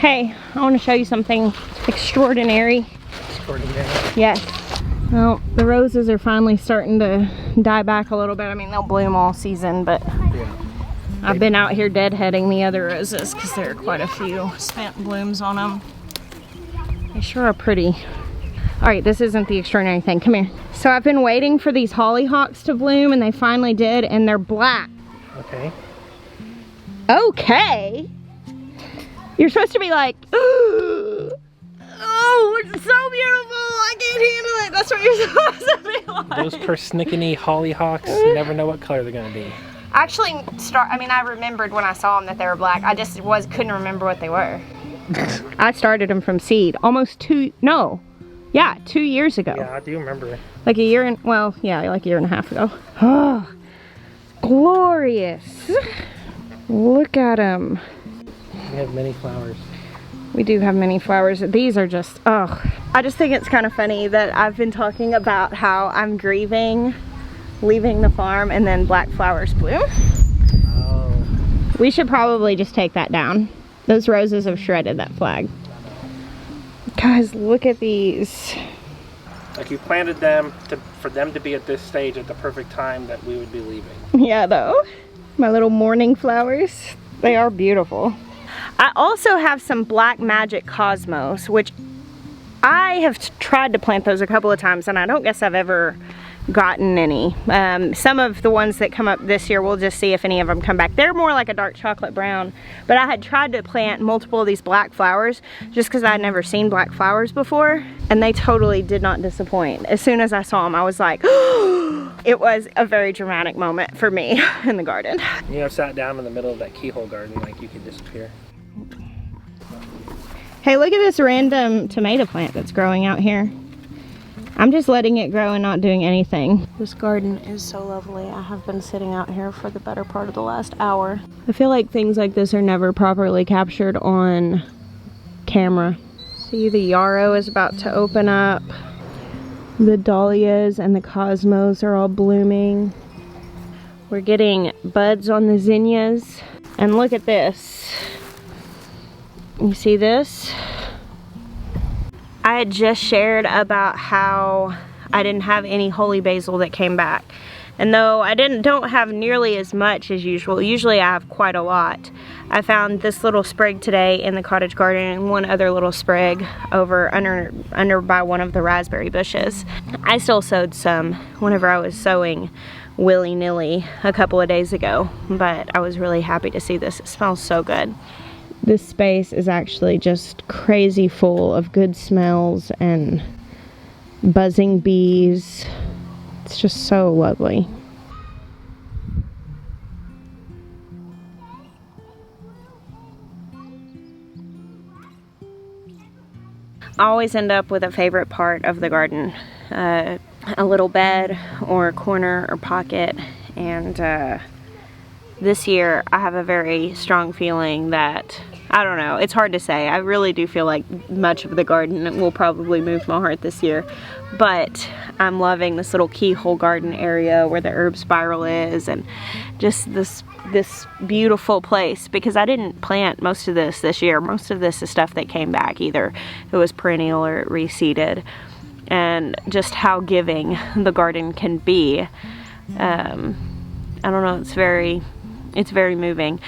Hey, I want to show you something extraordinary. Extraordinary? Yes. Well, the roses are finally starting to die back a little bit. I mean, they'll bloom all season, but Yeah. I've been out here deadheading the other roses because there are quite a few spent blooms on them. They sure are pretty. All right, this isn't the extraordinary thing. Come here. So I've been waiting for these hollyhocks to bloom, and they finally did, and they're black. Okay. Okay. You're supposed to be like, oh, it's so beautiful. I can't handle it. That's what you're supposed to be like. Those persnickety hollyhocks, you never know what color they're gonna be. Actually, I remembered when I saw them that they were black. I just couldn't remember what they were. I started them from seed almost 2 years ago. Yeah, I do remember. Like a year and, well, yeah, like a year and a half ago. Oh, glorious. Look at them. We have many flowers. We do have many flowers. These are just, oh. I just think it's kind of funny that I've been talking about how I'm grieving leaving the farm and then black flowers bloom. Oh. We should probably just take that down. Those roses have shredded that flag. Guys, look at these. Like you planted them for them to be at this stage at the perfect time that we would be leaving. Yeah, though. My little morning flowers. They are beautiful. I also have some Black Magic Cosmos, which I have tried to plant those a couple of times, and I don't guess I've ever gotten any. Some of the ones that come up this year, we'll just see if any of them come back. They're more like a dark chocolate brown, but I had tried to plant multiple of these black flowers just because I had never seen black flowers before, and they totally did not disappoint. As soon as I saw them, I was like, it was a very dramatic moment for me in the garden. You know, sat down in the middle of that keyhole garden like you could disappear. Hey, look at this random tomato plant that's growing out here. I'm just letting it grow and not doing anything. This garden is so lovely. I have been sitting out here for the better part of the last hour. I feel like things like this are never properly captured on camera. See, the yarrow is about to open up. The dahlias and the cosmos are all blooming. We're getting buds on the zinnias. And look at this. You see this? I had just shared about how I didn't have any holy basil that came back. And though I don't have nearly as much as usual, usually I have quite a lot. I found this little sprig today in the cottage garden and one other little sprig over under by one of the raspberry bushes. I still sowed some whenever I was sowing willy-nilly a couple of days ago, but I was really happy to see this. It smells so good. This space is actually just crazy full of good smells and buzzing bees. It's just so lovely. I always end up with a favorite part of the garden. A little bed or a corner or pocket, and this year I have a very strong feeling that, I don't know, it's hard to say. I really do feel like much of the garden will probably move my heart this year, but I'm loving this little keyhole garden area where the herb spiral is, and just this beautiful place, because I didn't plant most of this year. Most of this is stuff that came back. Either it was perennial or it reseeded, and just how giving the garden can be. I don't know, it's very moving.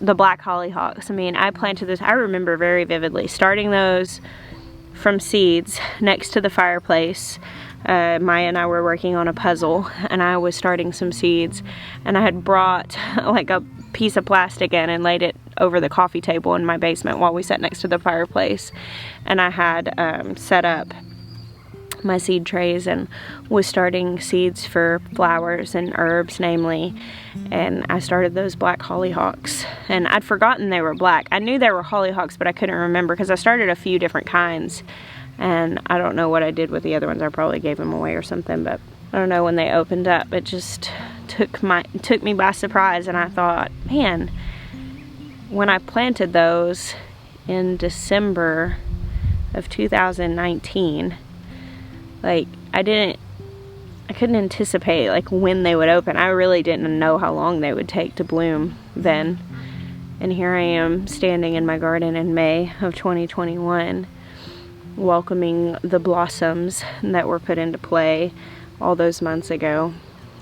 The black hollyhocks, I mean, I planted this, I remember very vividly starting those from seeds next to the fireplace. Maya and I were working on a puzzle, and I was starting some seeds, and I had brought like a piece of plastic in and laid it over the coffee table in my basement while we sat next to the fireplace, and I had set up my seed trays and was starting seeds for flowers and herbs, namely, and I started those black hollyhocks, and I'd forgotten they were black. I knew they were hollyhocks, but I couldn't remember because I started a few different kinds, and I don't know what I did with the other ones. I probably gave them away or something, but I don't know, when they opened up, it just took me by surprise, and I thought, man, when I planted those in December of 2019, like, I couldn't anticipate like when they would open. I really didn't know how long they would take to bloom then. And here I am standing in my garden in May of 2021, welcoming the blossoms that were put into play all those months ago.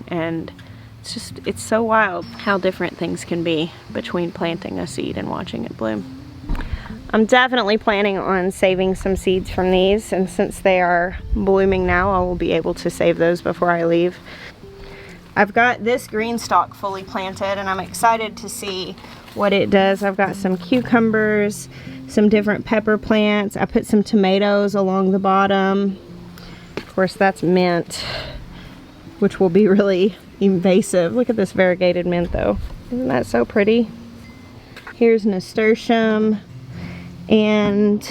And it's so wild how different things can be between planting a seed and watching it bloom. I'm definitely planning on saving some seeds from these, and since they are blooming now, I will be able to save those before I leave. I've got this green stalk fully planted, and I'm excited to see what it does. I've got some cucumbers, some different pepper plants. I put some tomatoes along the bottom. Of course, that's mint, which will be really invasive. Look at this variegated mint though. Isn't that so pretty? Here's nasturtium. And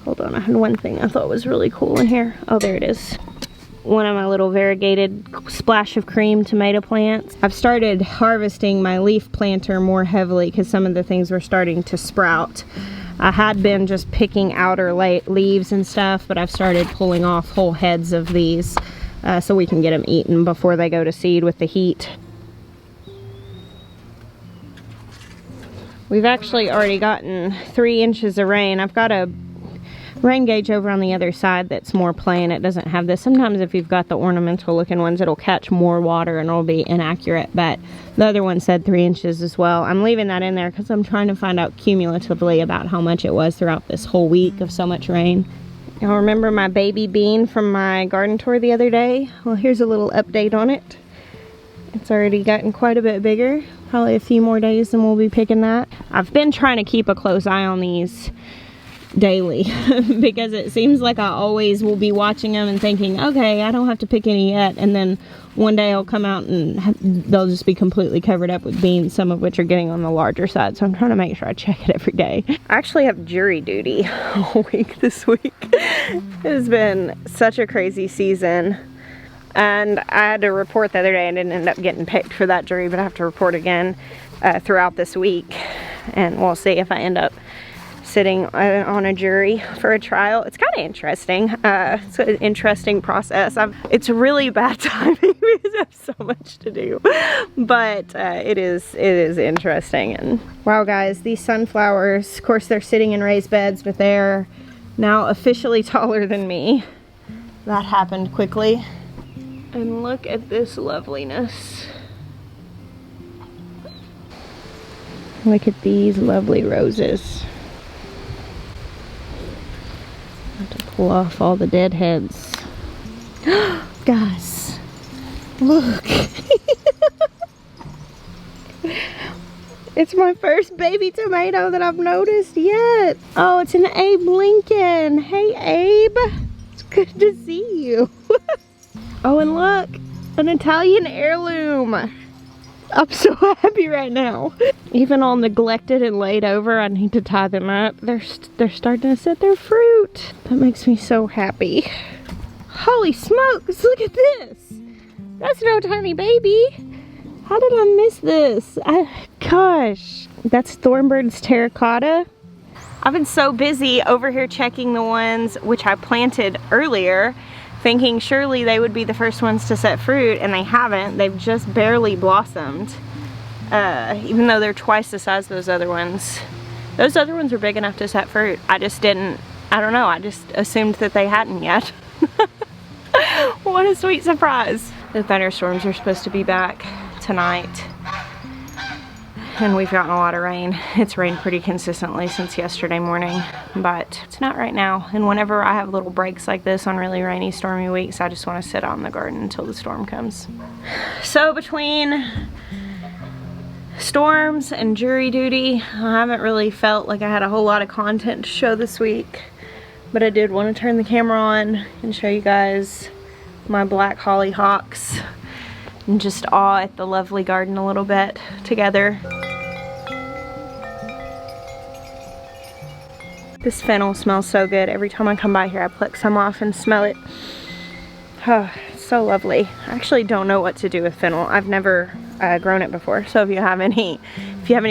hold on, I had one thing I thought was really cool in here. Oh, there it is. One of my little variegated splash of cream tomato plants. I've started harvesting my leaf planter more heavily because some of the things were starting to sprout. I had been just picking outer leaves and stuff, but I've started pulling off whole heads of these so we can get them eaten before they go to seed with the heat. We've actually already gotten 3 inches of rain. I've got a rain gauge over on the other side that's more plain. It doesn't have this. Sometimes if you've got the ornamental looking ones, it'll catch more water and it'll be inaccurate, but the other one said 3 inches as well. I'm leaving that in there because I'm trying to find out cumulatively about how much it was throughout this whole week of so much rain. Y'all remember my baby bean from my garden tour the other day? Well, here's a little update on it. It's already gotten quite a bit bigger. Probably a few more days and we'll be picking that. I've been trying to keep a close eye on these daily because it seems like I always will be watching them and thinking, okay, I don't have to pick any yet, and then one day I'll come out and they'll just be completely covered up with beans, some of which are getting on the larger side, so I'm trying to make sure I check it every day. I actually have jury duty all week this week. It has been such a crazy season, and I had to report the other day and didn't end up getting picked for that jury, but I have to report again throughout this week, and we'll see if I end up sitting on a jury for a trial. It's kind of interesting. It's an interesting process. It's really bad timing because I have so much to do, but it is interesting. And wow, guys, these sunflowers, of course, they're sitting in raised beds, but they're now officially taller than me. That happened quickly. And look at this loveliness. Look at these lovely roses. I have to pull off all the dead heads. Guys, look. It's my first baby tomato that I've noticed yet. Oh, it's an Abe Lincoln. Hey, Abe. It's good to see you. Oh, and look, an Italian heirloom. I'm so happy right now. Even all neglected and laid over, I need to tie them up. They're starting to set their fruit. That makes me so happy. Holy smokes, look at this. That's no tiny baby. How did I miss this? Gosh, that's Thornbird's terracotta. I've been so busy over here checking the ones which I planted earlier, thinking surely they would be the first ones to set fruit, and they haven't. They've just barely blossomed, even though they're twice the size of those other ones. Those other ones were big enough to set fruit. I just didn't, I don't know, I just assumed that they hadn't yet. What a sweet surprise. The thunderstorms are supposed to be back tonight, and we've gotten a lot of rain. It's rained pretty consistently since yesterday morning, but it's not right now. And whenever I have little breaks like this on really rainy, stormy weeks, I just want to sit out in the garden until the storm comes. So between storms and jury duty, I haven't really felt like I had a whole lot of content to show this week, but I did want to turn the camera on and show you guys my black hollyhocks and just awe at the lovely garden a little bit together. This fennel smells so good. Every time I come by here, I pluck some off and smell it. Oh, it's so lovely. I actually don't know what to do with fennel. I've never grown it before. So if you have any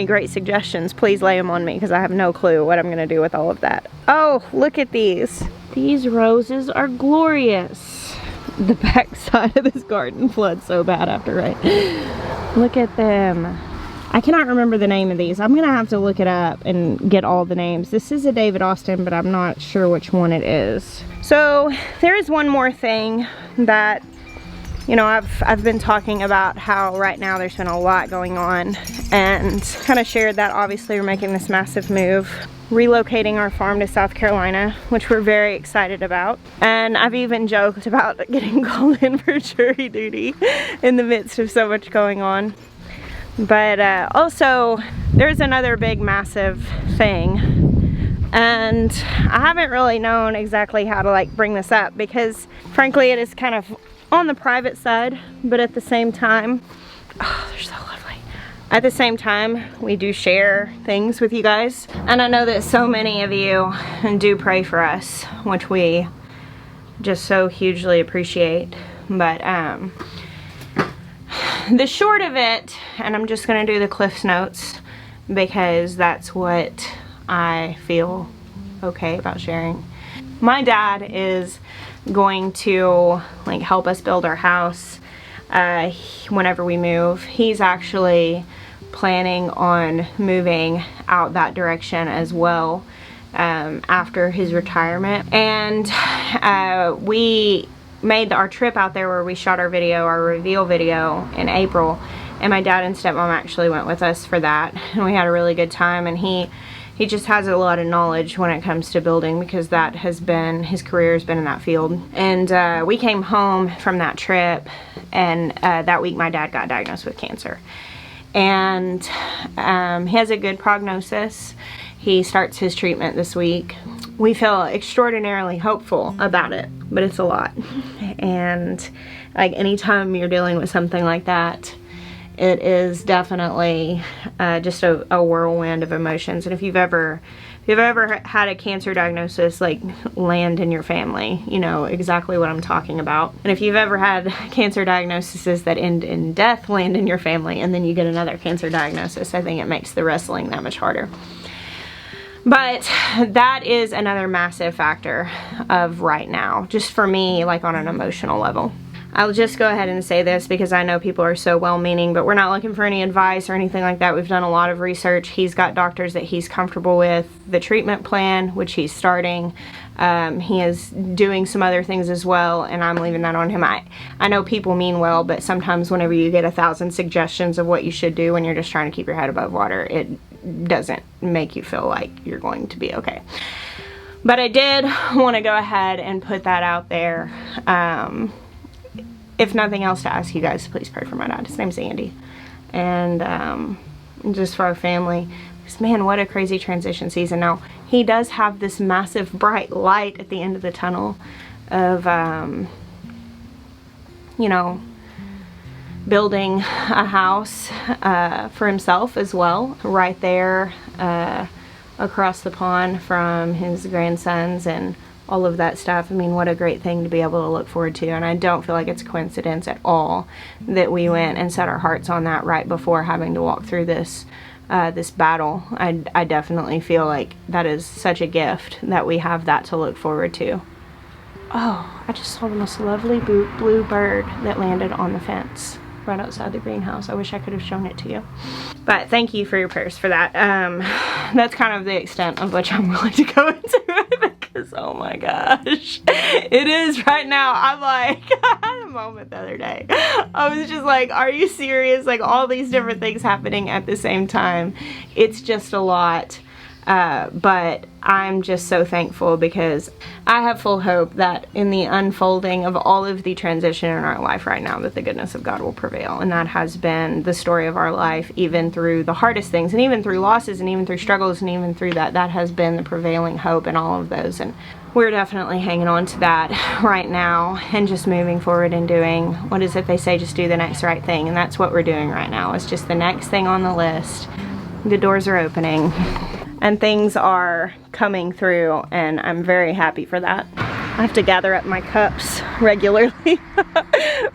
great suggestions, please lay them on me, because I have no clue what I'm gonna do with all of that. Oh, look at these. These roses are glorious. The back side of this garden floods so bad after rain. Look at them. I cannot remember the name of these. I'm gonna have to look it up and get all the names. This is a David Austin, but I'm not sure which one it is. So there is one more thing that, you know, I've been talking about how right now there's been a lot going on, and kind of shared that obviously we're making this massive move, relocating our farm to South Carolina, which we're very excited about. And I've even joked about getting called in for jury duty in the midst of so much going on. But also there's another big massive thing, and I haven't really known exactly how to like bring this up, because frankly it is kind of on the private side, but at the same time, oh, they're so lovely. At the same time, we do share things with you guys, and I know that so many of you do pray for us, which we just so hugely appreciate. But the short of it, and I'm just gonna do the Cliff's Notes because that's what I feel okay about sharing. My dad is going to like help us build our house whenever we move. He's actually planning on moving out that direction as well after his retirement. And we made our trip out there where we shot our video, our reveal video, in April, and my dad and stepmom actually went with us for that, and we had a really good time. And he just has a lot of knowledge when it comes to building, because that has been, his career has been in that field. And we came home from that trip, and that week my dad got diagnosed with cancer. And he has a good prognosis. He starts his treatment this week. We feel extraordinarily hopeful about it, but it's a lot. And like anytime you're dealing with something like that, it is definitely just a whirlwind of emotions. And if you've ever had a cancer diagnosis like land in your family, you know exactly what I'm talking about. And if you've ever had cancer diagnoses that end in death land in your family, and then you get another cancer diagnosis, I think it makes the wrestling that much harder. But that is another massive factor of right now, just for me, like on an emotional level. I'll just go ahead and say this because I know people are so well-meaning, but we're not looking for any advice or anything like that. We've done a lot of research. He's got doctors that he's comfortable with. The treatment plan, which he's starting, he is doing some other things as well, and I'm leaving that on him. I know people mean well, but sometimes whenever you get 1,000 suggestions of what you should do when you're just trying to keep your head above water, it doesn't make you feel like you're going to be okay. But I did want to go ahead and put that out there. If nothing else, to ask you guys to please pray for my dad. His name's Andy. And just for our family. Because man, what a crazy transition season. Now, he does have this massive bright light at the end of the tunnel of, you know, building a house for himself as well, right there across the pond from his grandsons and all of that stuff. I mean, what a great thing to be able to look forward to. And I don't feel like it's a coincidence at all that we went and set our hearts on that right before having to walk through this this battle. I definitely feel like that is such a gift that we have that to look forward to. Oh, I just saw the most lovely blue bird that landed on the fence right outside the greenhouse. I wish I could have shown it to you. But thank you for your prayers for that. That's kind of the extent of which I'm willing to go into it, because oh my gosh, it is right now. I'm like, I had a moment the other day. I was just like, are you serious? Like all these different things happening at the same time. It's just a lot. But I'm just so thankful, because I have full hope that in the unfolding of all of the transition in our life right now, that the goodness of God will prevail. And that has been the story of our life, even through the hardest things, and even through losses, and even through struggles, and even through that has been the prevailing hope in all of those. And we're definitely hanging on to that right now, and just moving forward and doing, what is it they say, just do the next right thing. And that's what we're doing right now. It's just the next thing on the list. The doors are opening. And things are coming through, and I'm very happy for that. I have to gather up my cups regularly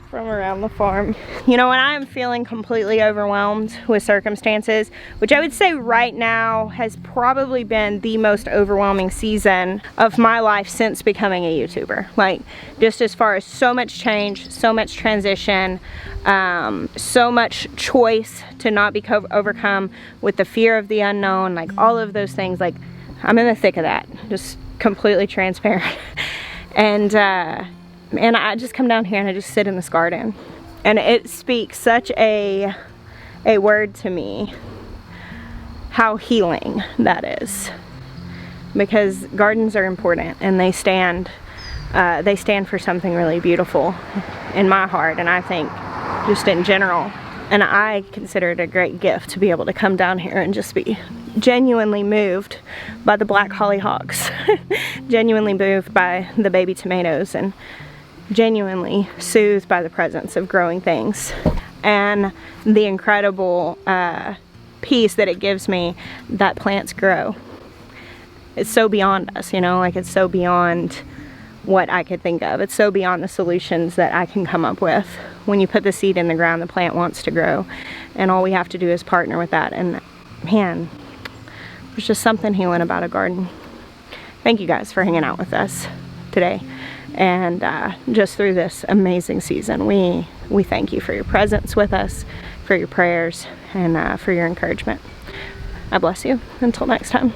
from around the farm. You know, when I am feeling completely overwhelmed with circumstances, which I would say right now has probably been the most overwhelming season of my life since becoming a YouTuber. Like, just as far as so much change, so much transition, so much choice to not be overcome with the fear of the unknown, like all of those things. Like, I'm in the thick of that, just completely transparent. And I just come down here and I just sit in this garden, and it speaks such a word to me, how healing that is, because gardens are important, and they stand for something really beautiful in my heart, and I think just in general. And I consider it a great gift to be able to come down here and just be genuinely moved by the black hollyhocks, genuinely moved by the baby tomatoes, and genuinely soothed by the presence of growing things and the incredible peace that it gives me that plants grow. It's so beyond us, you know, like it's so beyond what I could think of. It's so beyond the solutions that I can come up with. When you put the seed in the ground, the plant wants to grow, and all we have to do is partner with that. And man, there's just something healing about a garden. Thank you guys for hanging out with us today, and just through this amazing season. We thank you for your presence with us, for your prayers, and for your encouragement. I bless you. Until next time.